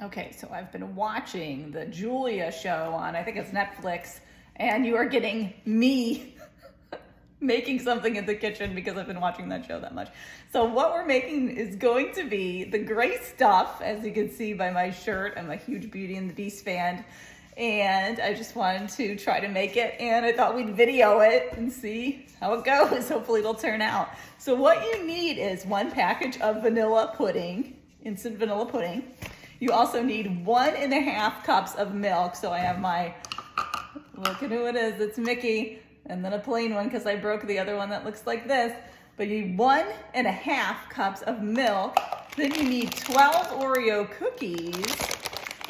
Okay, so I've been watching the Julia show on, I think it's Netflix, and you are getting me making something in the kitchen because I've been watching that show that much. So what we're making is going to be the gray stuff, as you can see by my shirt. I'm a huge Beauty and the Beast fan, and I just wanted to try to make it, and I thought we'd video it and see how it goes. Hopefully it'll turn out. So what you need is 1 package of vanilla pudding, instant vanilla pudding. You also need 1.5 cups of milk. So I have my, look at who it is, it's Mickey, and then a plain one because I broke the other one that looks like this. But you need 1.5 cups of milk. Then you need 12 Oreo cookies.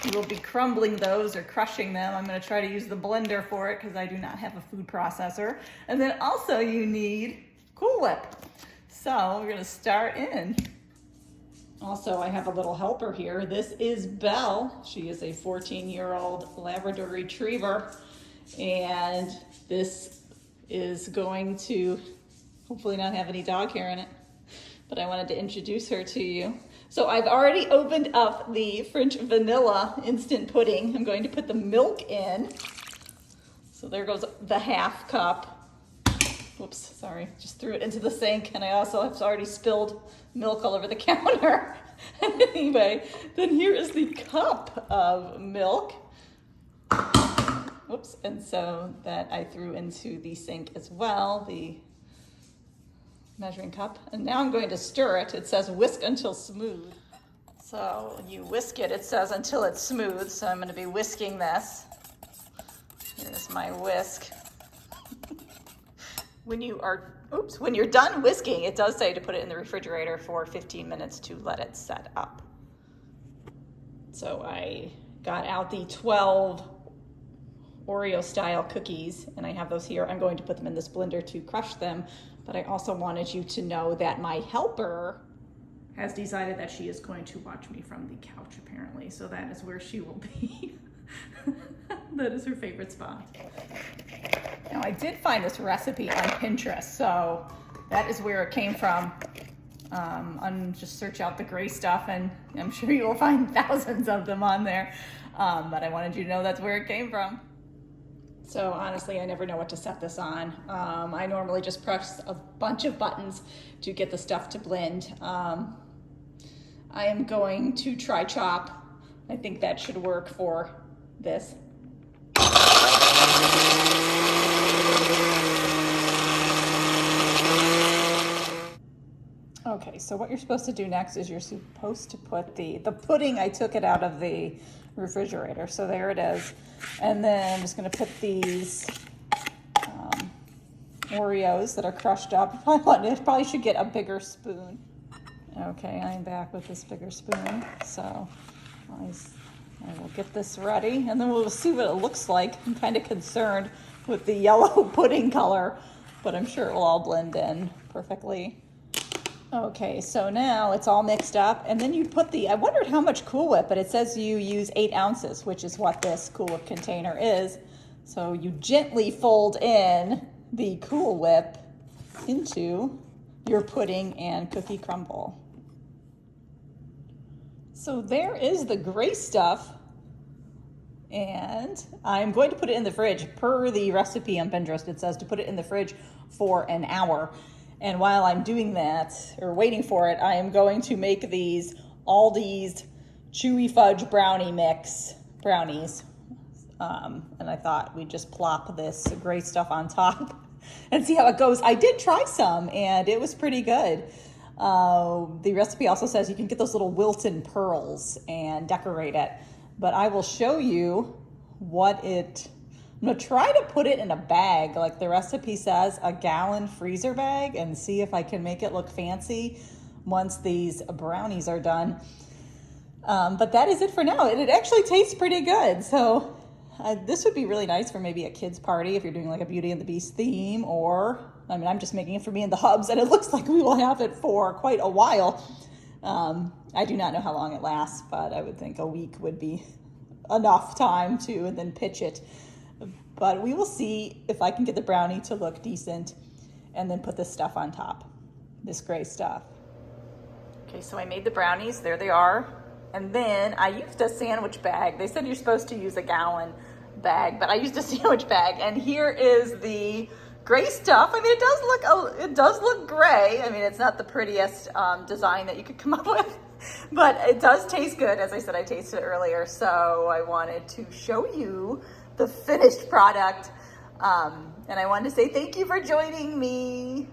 You will be crumbling those or crushing them. I'm gonna try to use the blender for it because I do not have a food processor. And then also you need Cool Whip. So we're gonna start in. Also, I have a little helper here. This is Belle. She is a 14-year-old Labrador Retriever, and this is going to hopefully not have any dog hair in it, but I wanted to introduce her to you. So I've already opened up the French vanilla instant pudding. I'm going to put the milk in. So there goes the 1/2 cup. Whoops, sorry, just threw it into the sink, and I also have already spilled milk all over the counter. Anyway, then here is the cup of milk. Whoops, and so that I threw into the sink as well, the measuring cup. And now I'm going to stir it. It says whisk until smooth. So when you whisk it, it says until it's smooth, so I'm gonna be whisking this. Here's my whisk. When you're done whisking, it does say to put it in the refrigerator for 15 minutes to let it set up. So I got out the 12 Oreo style cookies, and I have those here. I'm going to put them in this blender to crush them, but I also wanted you to know that my helper has decided that she is going to watch me from the couch, apparently. So that is where she will be. That is her favorite spot. Now, I did find this recipe on Pinterest, so that is where it came from. Just search out the gray stuff, and I'm sure you will find thousands of them on there. But I wanted you to know that's where it came from. So honestly, I never know what to set this on. I normally just press a bunch of buttons to get the stuff to blend. I am going to try chop. I think that should work for this. Okay, so what you're supposed to do next is you're supposed to put the pudding, I took it out of the refrigerator, so there it is. And then I'm just gonna put these Oreos that are crushed up. Probably should get a bigger spoon. Okay, I'm back with this bigger spoon, so I will get this ready, and then we'll see what it looks like. I'm kind of concerned with the yellow pudding color, but I'm sure it will all blend in perfectly. Okay, so now it's all mixed up, and then you put I wondered how much Cool Whip, but it says you use 8 ounces, which is what this Cool Whip container is. So you gently fold in the Cool Whip into your pudding and cookie crumble. So there is the gray stuff, and I'm going to put it in the fridge. Per the recipe on Pinterest, it says to put it in the fridge for an hour. And while I'm doing that, or waiting for it, I am going to make these Aldi's Chewy Fudge Brownie Mix brownies. And I thought we'd just plop this gray stuff on top and see how it goes. I did try some, and it was pretty good. The recipe also says you can get those little Wilton pearls and decorate it. But I will show you I'm gonna try to put it in a bag, like the recipe says, a gallon freezer bag, and see if I can make it look fancy once these brownies are done. But that is it for now. It actually tastes pretty good. So this would be really nice for maybe a kid's party if you're doing like a Beauty and the Beast theme, or, I mean, I'm just making it for me and the hubs, and it looks like we will have it for quite a while. I do not know how long it lasts, but I would think a week would be enough time to, and then pitch it. But we will see if I can get the brownie to look decent, and then put this stuff on top, this gray stuff. Okay, so I made the brownies. There they are. And then I used a sandwich bag. They said you're supposed to use a gallon bag, but I used a sandwich bag. And here is the gray stuff. I mean, it does look gray. I mean, it's not the prettiest design that you could come up with, but it does taste good. As I said, I tasted it earlier, so I wanted to show you the finished product. And I wanted to say thank you for joining me.